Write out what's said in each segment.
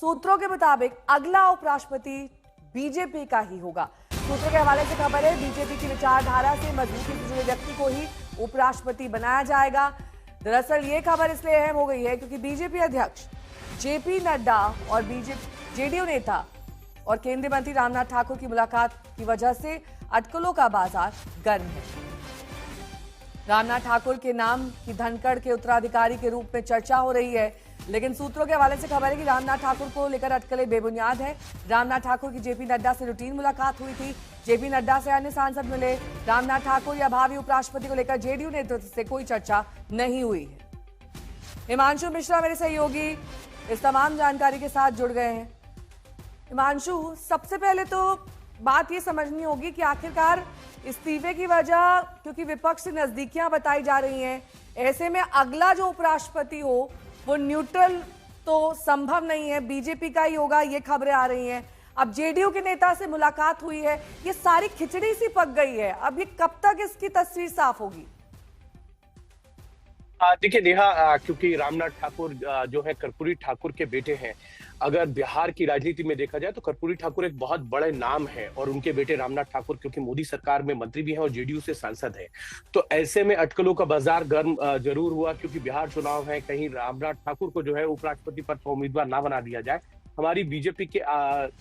सूत्रों के मुताबिक अगला उपराष्ट्रपति बीजेपी का ही होगा। सूत्रों के हवाले से खबर है, बीजेपी की विचारधारा से मजबूती से जुड़े व्यक्ति को ही उपराष्ट्रपति बनाया जाएगा। दरअसल ये खबर इसलिए अहम हो गई है क्योंकि बीजेपी अध्यक्ष जेपी नड्डा और जेडीयू नेता और केंद्रीय मंत्री रामनाथ ठाकुर की मुलाकात की वजह से अटकलों का बाजार गर्म है। रामनाथ ठाकुर के नाम की धनखड़ के उत्तराधिकारी के रूप में चर्चा हो रही है, लेकिन सूत्रों के हवाले से खबर है कि रामनाथ ठाकुर को लेकर अटकलें बेबुनियाद है। रामनाथ ठाकुर की जेपी नड्डा से रूटीन मुलाकात हुई थी, जेपी नड्डा से अन्य सांसद मिले। रामनाथ ठाकुर या भावी उपराष्ट्रपति को लेकर जेडीयू नेतृत्व से कोई चर्चा नहीं हुई है। हिमांशु मिश्रा मेरे सहयोगी इस तमाम जानकारी के साथ जुड़ गए हैं। हिमांशु, सबसे पहले तो बात ये समझनी होगी कि आखिरकार इस्तीफे की वजह क्योंकि विपक्ष से नजदीकियां बताई जा रही हैं, ऐसे में अगला जो उपराष्ट्रपति हो वो न्यूट्रल तो संभव नहीं है, बीजेपी का ही होगा, ये खबरें आ रही हैं। अब जेडीयू के नेता से मुलाकात हुई है, ये सारी खिचड़ी सी पक गई है। अब ये कब तक इसकी तस्वीर साफ होगी? देखिए नेहा, क्योंकि रामनाथ ठाकुर जो है कर्पूरी ठाकुर के बेटे हैं। अगर बिहार की राजनीति में देखा जाए तो कर्पूरी ठाकुर एक बहुत बड़े नाम है और उनके बेटे रामनाथ ठाकुर क्योंकि मोदी सरकार में मंत्री भी हैं और जेडीयू से सांसद हैं, तो ऐसे में अटकलों का बाजार गर्म जरूर हुआ क्योंकि बिहार चुनाव है, कहीं रामनाथ ठाकुर को जो है उपराष्ट्रपति पद पर उम्मीदवार ना बना दिया जाए। हमारी बीजेपी के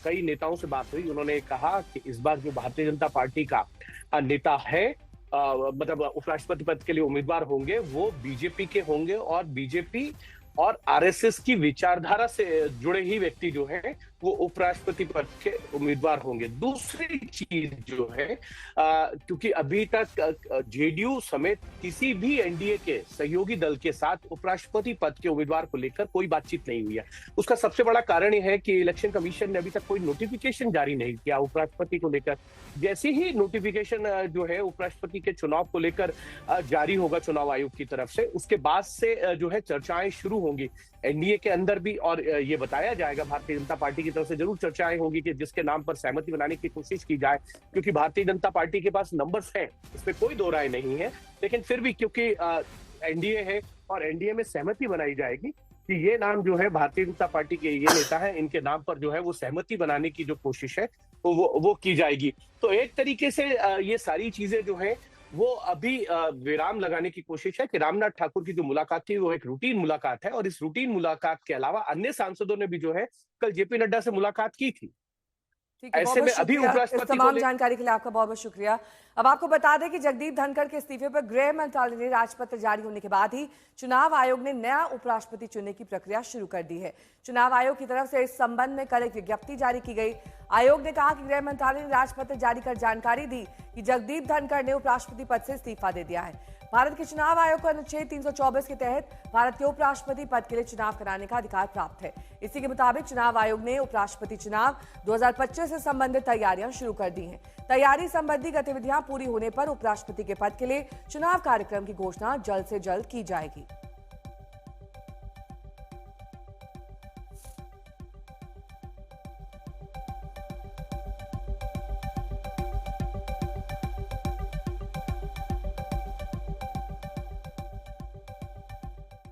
कई नेताओं से बात हुई, उन्होंने कहा कि इस बार जो भारतीय जनता पार्टी का नेता है मतलब उपराष्ट्रपति पद के लिए उम्मीदवार होंगे वो बीजेपी के होंगे और बीजेपी और आरएसएस की विचारधारा से जुड़े ही व्यक्ति जो है वो उपराष्ट्रपति पद के उम्मीदवार होंगे। दूसरी चीज जो है क्योंकि अभी तक जेडीयू समेत किसी भी एनडीए के सहयोगी दल के साथ उपराष्ट्रपति पद के उम्मीदवार को लेकर कोई बातचीत नहीं हुई है। उसका सबसे बड़ा कारण यह है कि इलेक्शन कमीशन ने अभी तक कोई नोटिफिकेशन जारी नहीं किया उपराष्ट्रपति को लेकर। जैसे ही नोटिफिकेशन जो है उपराष्ट्रपति के चुनाव को लेकर जारी होगा चुनाव आयोग की तरफ से, उसके बाद से जो है चर्चाएं शुरू होंगी एनडीए के अंदर भी। और ये बताया जाएगा भारतीय जनता पार्टी की तरफ से जरूर चर्चाएं होंगी कि जिसके नाम पर सहमति बनाने की कोशिश की जाए, क्योंकि भारतीय जनता पार्टी के पास नंबर्स हैं, इसमें कोई दो राय नहीं है। लेकिन फिर भी क्योंकि एनडीए है और एनडीए में सहमति बनाई जाएगी कि ये नाम जो है भारतीय जनता पार्टी के ये नेता है, इनके नाम पर जो है वो सहमति बनाने की जो कोशिश है वो की जाएगी। तो एक तरीके से ये सारी चीजें जो है वो अभी विराम लगाने की कोशिश है कि रामनाथ ठाकुर की जो मुलाकात थी वो एक रूटीन मुलाकात है और इस रूटीन मुलाकात के अलावा अन्य सांसदों ने भी जो है कल जेपी नड्डा से मुलाकात की थी। ऐसे में अभी उपराष्ट्रपति इस तमाम जानकारी के लिए आपका बहुत बहुत शुक्रिया। अब आपको बता दें कि जगदीप धनखड़ के इस्तीफे पर गृह मंत्रालय ने राजपत्र जारी होने के बाद ही चुनाव आयोग ने नया उपराष्ट्रपति चुनने की प्रक्रिया शुरू कर दी है। चुनाव आयोग की तरफ से इस संबंध में कल एक विज्ञप्ति जारी की गई। आयोग ने कहा कि गृह मंत्रालय ने राजपत्र जारी कर जानकारी दी कि जगदीप धनखड़ ने उपराष्ट्रपति पद से इस्तीफा दे दिया है। भारत के चुनाव आयोग को अनुच्छेद 324 के तहत भारत के उपराष्ट्रपति पद के लिए चुनाव कराने का अधिकार प्राप्त है। इसी के मुताबिक चुनाव आयोग ने उपराष्ट्रपति चुनाव 2025 से संबंधित तैयारियां शुरू कर दी हैं। तैयारी संबंधी गतिविधियां पूरी होने पर उपराष्ट्रपति के पद के लिए चुनाव कार्यक्रम की घोषणा जल्द से जल्द की जाएगी।